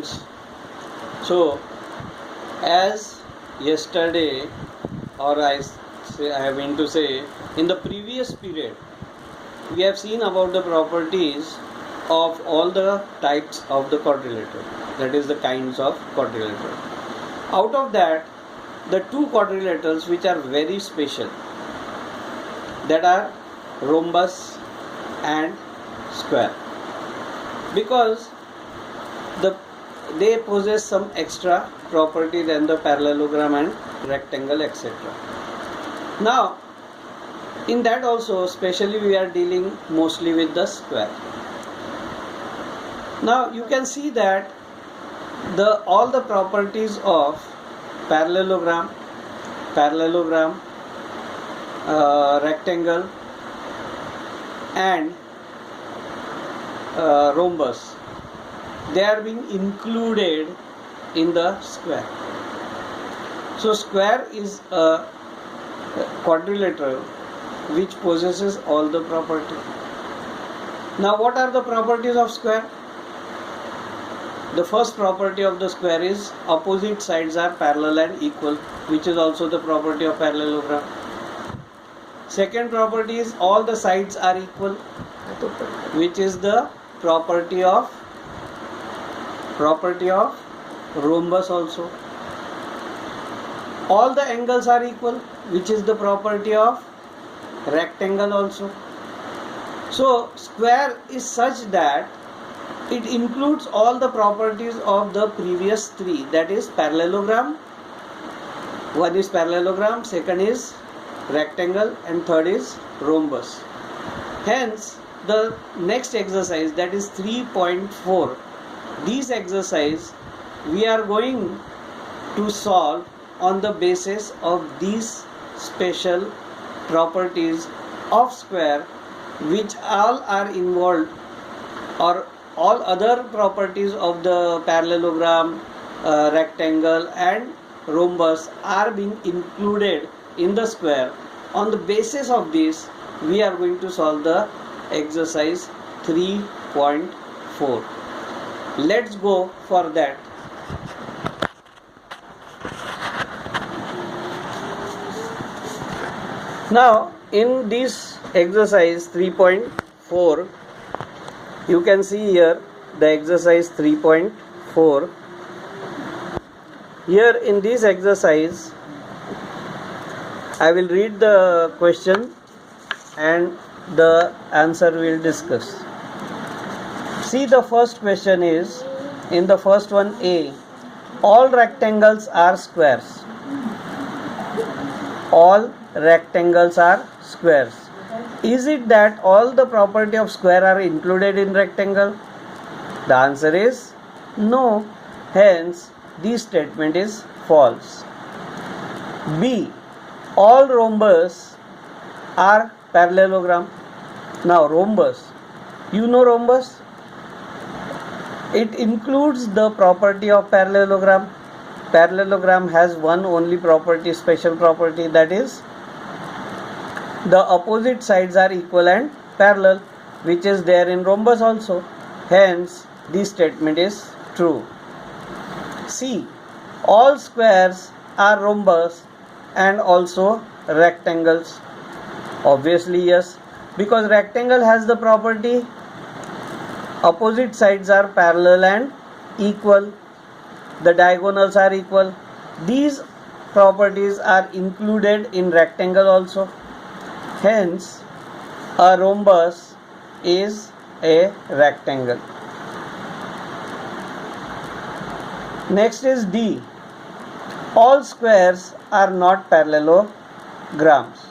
students. So, as yesterday, or I mean to say, in the previous period, we have seen about the properties of all the types of the quadrilateral, that is the kinds of quadrilateral. Out of that, the two quadrilaterals which are very special, that are rhombus and square, because they possess some extra property than the parallelogram and rectangle, etc. Now, in that also, especially we are dealing mostly with the square. Now you can see that all the properties of parallelogram, rectangle and rhombus, they are being included in the square. So square is a quadrilateral which possesses all the properties. Now what are the properties of square? The first property of the square is opposite sides are parallel and equal, which is also the property of parallelogram. Second property is all the sides are equal, which is the property of rhombus also. All the angles are equal, which is the property of rectangle also. So square is such that it includes all the properties of the previous three, that is parallelogram. One is parallelogram, second is rectangle, and third is rhombus. Hence the next exercise, that is 3.4, this exercise we are going to solve on the basis of these special properties of square, which all are involved, or all other properties of the parallelogram, rectangle and rhombus are being included in the square. On the basis of this, we are going to solve the exercise 3.4. Let's go for that. Now in this exercise 3.4, you can see here the exercise 3.4. Here in this exercise, I will read the question and the answer we will discuss. See, the first question is, in the first one, A, all rectangles are squares. All rectangles are squares. Is it that all the property of square are included in rectangle? The answer is no. Hence, this statement is false. B, all rhombus are parallelogram. Now rhombus, you know rhombus? It includes the property of parallelogram. Parallelogram has one only property, special property, that is the opposite sides are equal and parallel, which is there in rhombus also. Hence, this statement is true. C, all squares are rhombus and also rectangles. Obviously yes, because rectangle has the property opposite sides are parallel and equal, the diagonals are equal. These properties are included in rectangle also. Hence, a rhombus is a rectangle. Next is D. All squares are not parallelograms.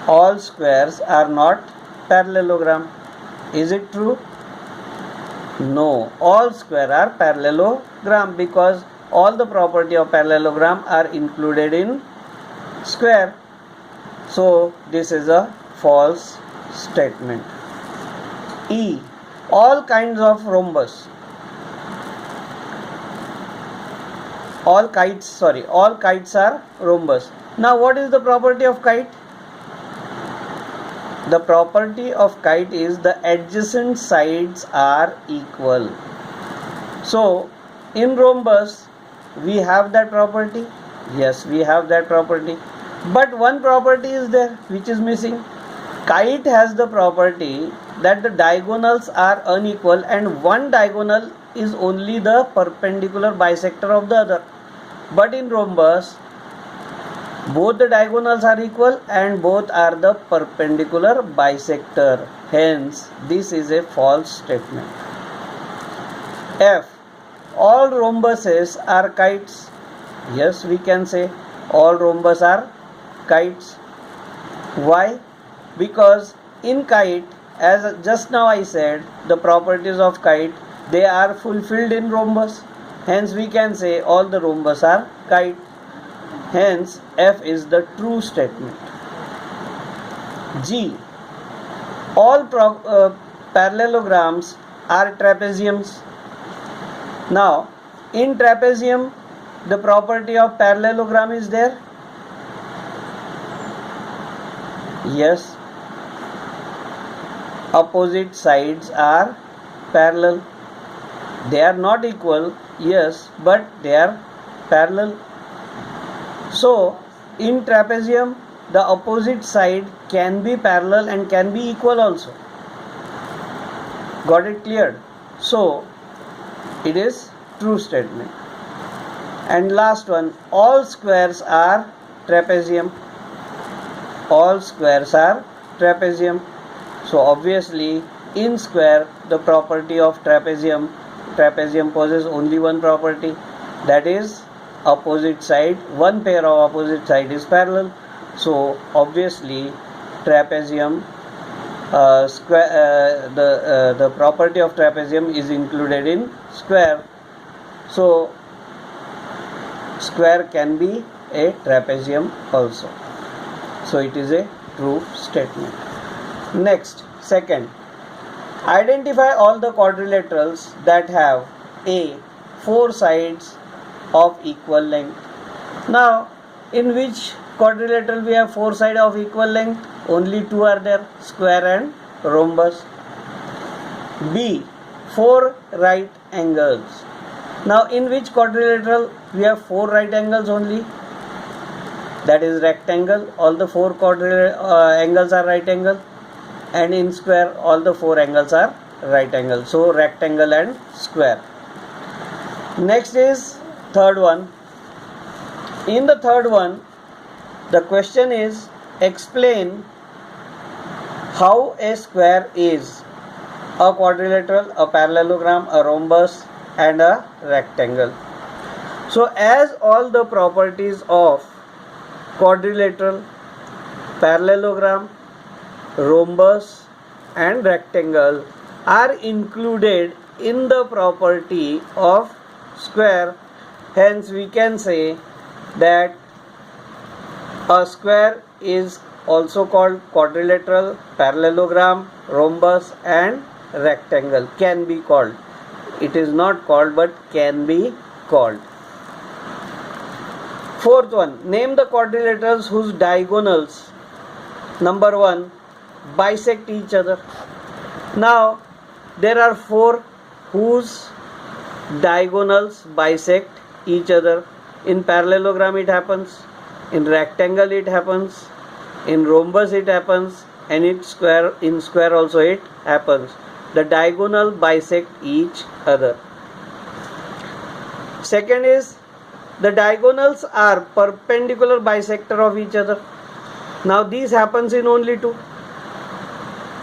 All squares are not parallelogram. Is it true? No. All squares are parallelogram, because all the property of parallelogram are included in square. So this is a false statement. E, all kinds of rhombus. All kites are rhombus. Now what is the property of kite? The property of kite is the adjacent sides are equal. So in rhombus we have that property. Yes, we have that property. But one property is there which is missing. Kite has the property that the diagonals are unequal and one diagonal is only the perpendicular bisector of the other. But in rhombus, both the diagonals are equal and both are the perpendicular bisector. Hence, this is a false statement. F. All rhombuses are kites. Yes, we can say all rhombus are kites. Why? Because in kite, as just now I said, the properties of kite, they are fulfilled in rhombus. Hence we can say all the rhombus are kite. Hence F is the true statement. G. All parallelograms are trapeziums. Now in trapezium the property of parallelogram is there. Yes, opposite sides are parallel. They are not equal, yes, but they are parallel. So in trapezium the opposite side can be parallel and can be equal also. Got it cleared? So it is true statement. And last one, all squares are trapezium. All squares are trapezium. So obviously in square the property of trapezium possesses only one property, that is opposite side, one pair of opposite side is parallel. So obviously trapezium the property of trapezium is included in square. So square can be a trapezium also. So it is a true statement. Next, second, identify all the quadrilaterals that have a 4 sides of equal length. Now in which quadrilateral we have 4 sides of equal length? Only 2 are there, square and rhombus. B. 4 right angles. Now in which quadrilateral we have 4 right angles only? That is rectangle. All the 4 angles are right angle, and in square all the 4 angles are right angle. So rectangle and square. Next is third one. In the third one, the question is explain how a square is a quadrilateral, a parallelogram, a rhombus and a rectangle. So as all the properties of quadrilateral, parallelogram, rhombus and rectangle are included in the property of square, hence we can say that a square is also called quadrilateral, parallelogram, rhombus and rectangle. Can be called. It is not called but can be called. Fourth one, name the quadrilaterals whose diagonals, number 1, bisect each other. Now there are 4 whose diagonals bisect each other. In parallelogram it happens, in rectangle it happens, in rhombus it happens, and in square also it happens. The diagonal bisect each other. Second is the diagonals are perpendicular bisector of each other. Now these happens in only 2,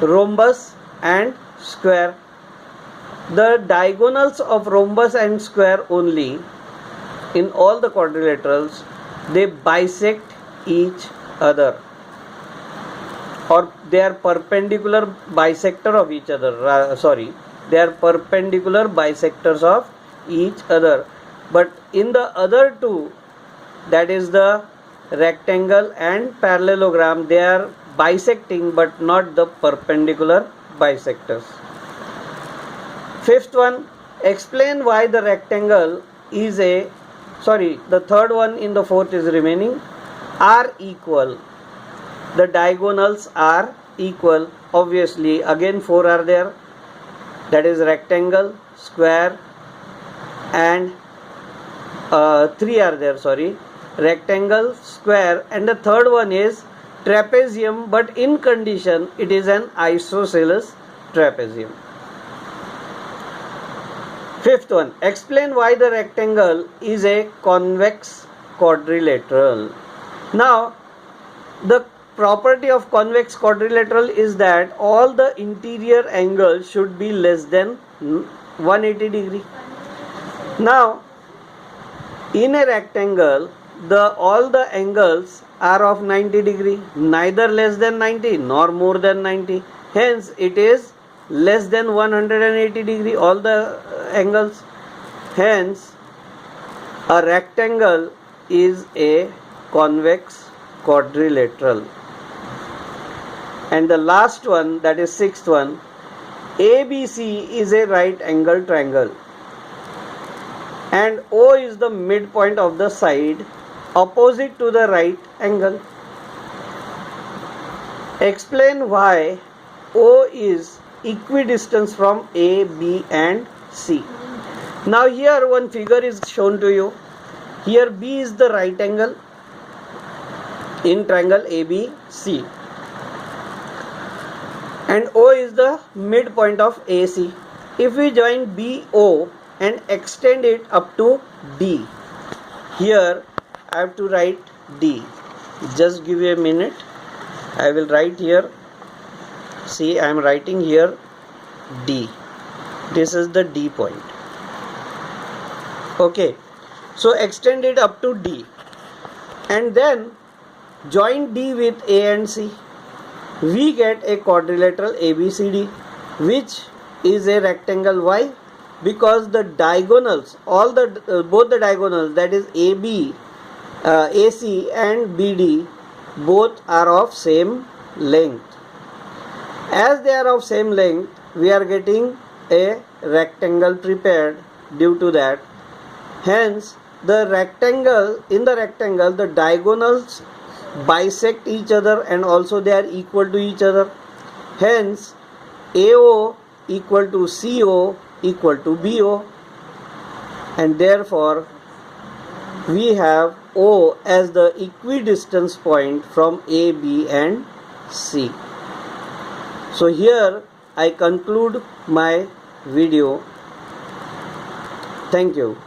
rhombus and square. The diagonals of rhombus and square only in all the quadrilaterals, they bisect each other, or they are perpendicular bisector of each other. They are perpendicular bisectors of each other. But in the other 2, that is the rectangle and parallelogram, they are bisecting but not the perpendicular bisectors. Fifth one, explain why the rectangle is the third one in the fourth is remaining, are equal. The diagonals are equal. Obviously again 4 are there, that is rectangle, square, and 3 are there, sorry, rectangle, square, and the third one is trapezium, but in condition it is an isosceles trapezium. Fifth one, explain why the rectangle is a convex quadrilateral. Now, the property of convex quadrilateral is that all the interior angles should be less than 180 degree. Now, in a rectangle, all the angles are of 90 degree, neither less than 90 nor more than 90. Hence, it is less than 180 degree, all the angles. Hence, a rectangle is a convex quadrilateral. And the last one, that is sixth one, ABC is a right angle triangle and O is the midpoint of the side opposite to the right angle. Explain why O is equidistant from A, B and C. Now here one figure is shown to you. Here B is the right angle in triangle ABC and O is the midpoint of AC. If we join BO and extend it up to D, here I have to write D. Just give me a minute. I will write here. See, I am writing here D. This is the D point. Okay. So extend it up to D and then join D with A and C. We get a quadrilateral ABCD, which is a rectangle. Why? Because the diagonals, both the diagonals, that is AB, AC and BD, both are of same length. As they are of same length, we are getting a rectangle prepared due to that. Hence, in the rectangle, the diagonals bisect each other and also they are equal to each other. Hence, AO equal to CO equal to BO, and therefore we have O as the equidistance point from A, B and C. So here I conclude my video. Thank you.